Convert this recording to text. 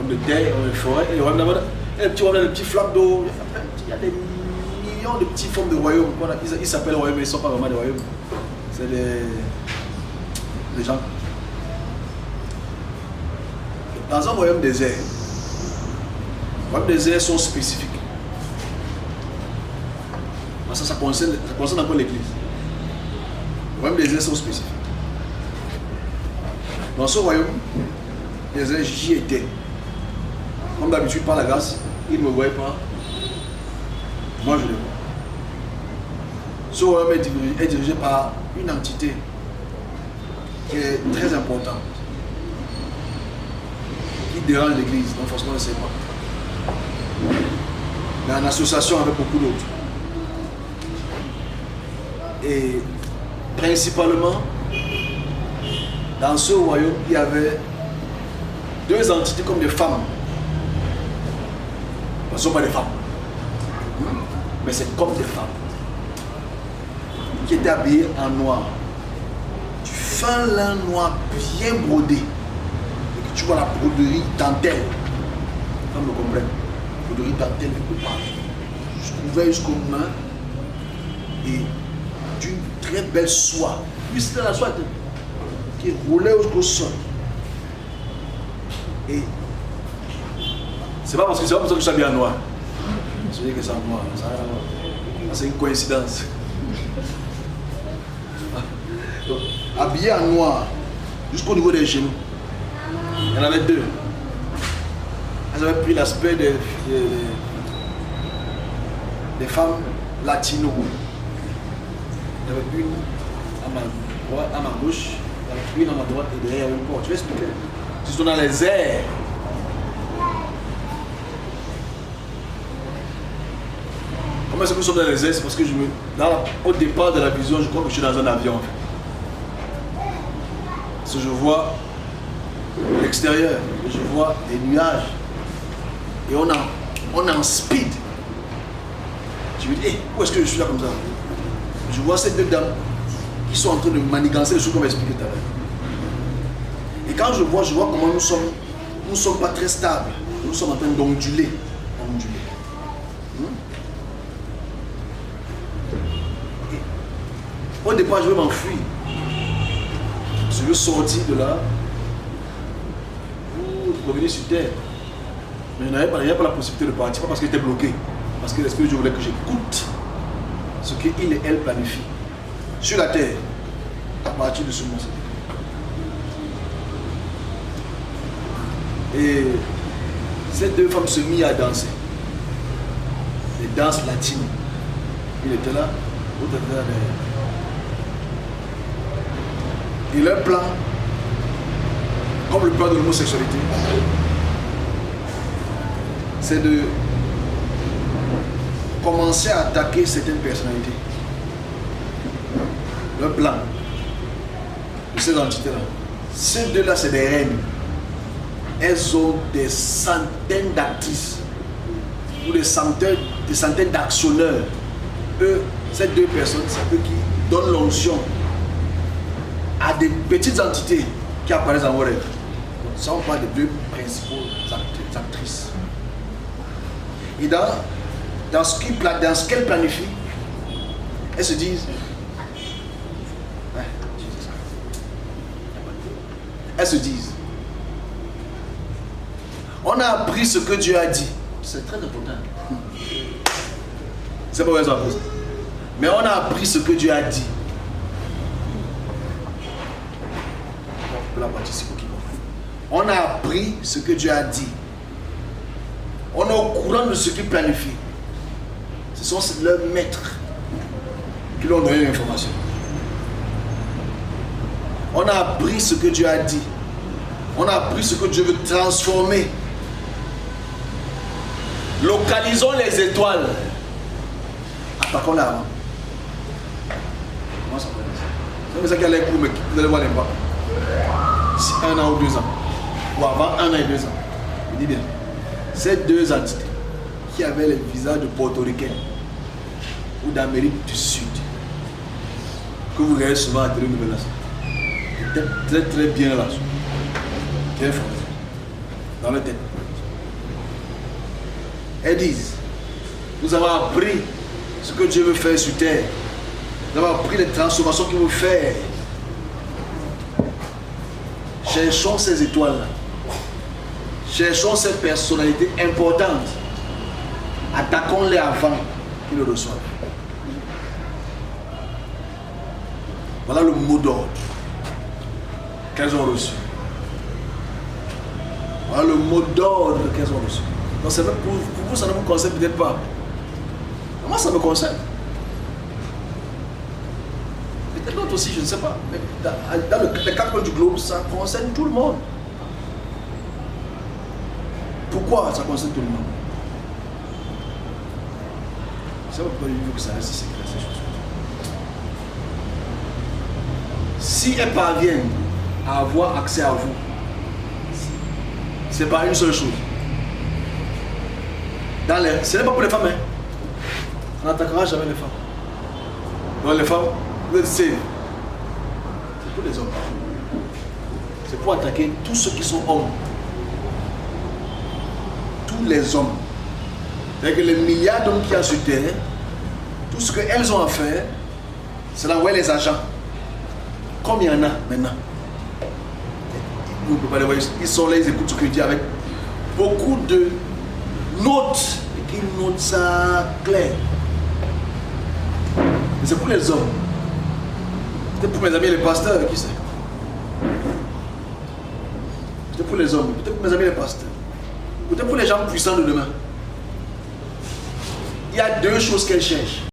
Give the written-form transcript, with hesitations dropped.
comme de terre, les forêts, et les petits flaques d'eau. Il y a des millions de petites formes de royaumes. Ils s'appellent royaumes, mais ils ne sont pas vraiment des royaumes. C'est des gens. Dans un royaume désert, les royaumes déserts sont spécifiques. Ça concerne encore l'église. Les royaumes déserts sont spécifiques. Dans ce royaume désert, j'y étais. Comme d'habitude, par la grâce, ils ne me voyaient pas. Moi, je les vois. Ce royaume est dirigé par une entité qui est très importante, qui dérange l'église, donc forcément, on ne sait pas. Mais en association avec beaucoup d'autres. Et principalement, dans ce royaume, il y avait deux entités comme des femmes. Ce ne sont pas des femmes, mais c'est comme des femmes qui étaient habillées en noir. Du fin lin noir bien brodé. Et que tu vois la broderie dentelle. Les femmes le comprennent. La broderie dentelle de partout. Jusqu'au jusqu'aux mains. Et d'une très belle soie. Oui, c'était la soie qui roulait jusqu'au sol. Et c'est pas parce que c'est pas pour ça que je suis habillé en noir. Je dis que c'est en noir. C'est une coïncidence. Donc, habillé en noir jusqu'au niveau des genoux. Il y en avait deux. Elles avaient pris l'aspect des femmes latino. Il y avait une à ma gauche, une à ma droite et derrière une porte. Je vais expliquer. Ils sont dans les airs. Comment est-ce que nous sommes dans les airs? C'est parce que au départ de la vision, je crois que je suis dans un avion. En fait. Parce que je vois l'extérieur, je vois des nuages. Et on est en speed. Je me dis, hey, où est-ce que je suis là comme ça? Je vois ces deux dames qui sont en train de manigancer les choses qu'on va expliquer tout à l'heure. Et quand je vois comment nous sommes pas très stables. Nous sommes en train d'onduler. Au départ, je veux m'enfuir. Je veux sortir de là pour revenir sur terre. Mais je n'avais pas la possibilité de partir, pas parce que j'étais bloqué, parce que l'Esprit de Dieu voulait que j'écoute ce qu'il et elle planifient sur la terre à partir de ce moment. Et ces deux femmes se mirent à danser. Les danses latines. Il était là, l'autre était là derrière. Et leur plan, comme le plan de l'homosexualité, c'est de commencer à attaquer certaines personnalités. Leur plan de ces entités-là. Ces deux-là, c'est des reines. Elles ont des centaines d'actrices ou des centaines d'actionneurs. Eux, ces deux personnes, c'est eux qui donnent l'onction à des petites entités qui apparaissent dans vos rêves. Ça, on parle des deux principaux actrices. Et dans ce qu'elles planifient, elles se disent, on a appris ce que Dieu a dit. C'est très important. C'est pas raison. Mais on a appris ce que Dieu a dit. On a appris ce que Dieu a dit. On est au courant de ce qu'il planifie. Ce sont leurs maîtres qui leur ont donné l'information. On a appris ce que Dieu a dit. On a appris ce que Dieu veut transformer. Localisons les étoiles. Attaquons-la avant. Comment ça peut être? C'est ça qu'il y a les coups, mais vous allez voir l'impact. D'ici 1 an ou 2 ans. Ou avant 1 an et 2 ans. Je dis bien. Ces deux entités qui avaient les visages de portoricains ou d'Amérique du Sud, que vous regardez souvent à la télé nouvelle, étaient très très bien là. Bien formés. Dans leur tête. Elles disent, nous avons appris ce que Dieu veut faire sur terre. Nous avons appris les transformations qu'il veut faire. Cherchons ces étoiles-là. Cherchons ces personnalités importantes. Attaquons-les avant qu'ils le reçoivent. Voilà le mot d'ordre qu'elles ont reçu. Voilà le mot d'ordre qu'elles ont reçu. Donc c'est vrai, pour vous, ça ne vous concerne peut-être pas. Moi, ça me concerne. Peut-être d'autres aussi, je ne sais pas. Mais dans les quatre coins du globe, ça concerne tout le monde. Pourquoi ça concerne tout le monde? C'est pourquoi il faut que ça reste secret, ces choses. Si elles parviennent à avoir accès à vous, c'est pas une seule chose. Ce n'est pas pour les femmes, hein. On n'attaquera jamais les femmes. Donc les femmes, vous êtes safe. C'est pour les hommes. C'est pour attaquer tous ceux qui sont hommes. Tous les hommes. C'est-à-dire que les milliards d'hommes qu'il y a sur terre, tout ce qu'elles ont à faire, c'est d'envoyer les agents. Comme il y en a maintenant. Vous ne pouvez pas les voir. Ils sont là, ils écoutent ce que je dis avec beaucoup de notes. Et qui notent ça clair. Mais c'est pour les hommes. Peut-être pour mes amis les pasteurs, qui sait. Peut-être pour les hommes, peut-être pour mes amis les pasteurs. Peut-être pour les gens puissants de demain. Il y a deux choses qu'elles cherchent.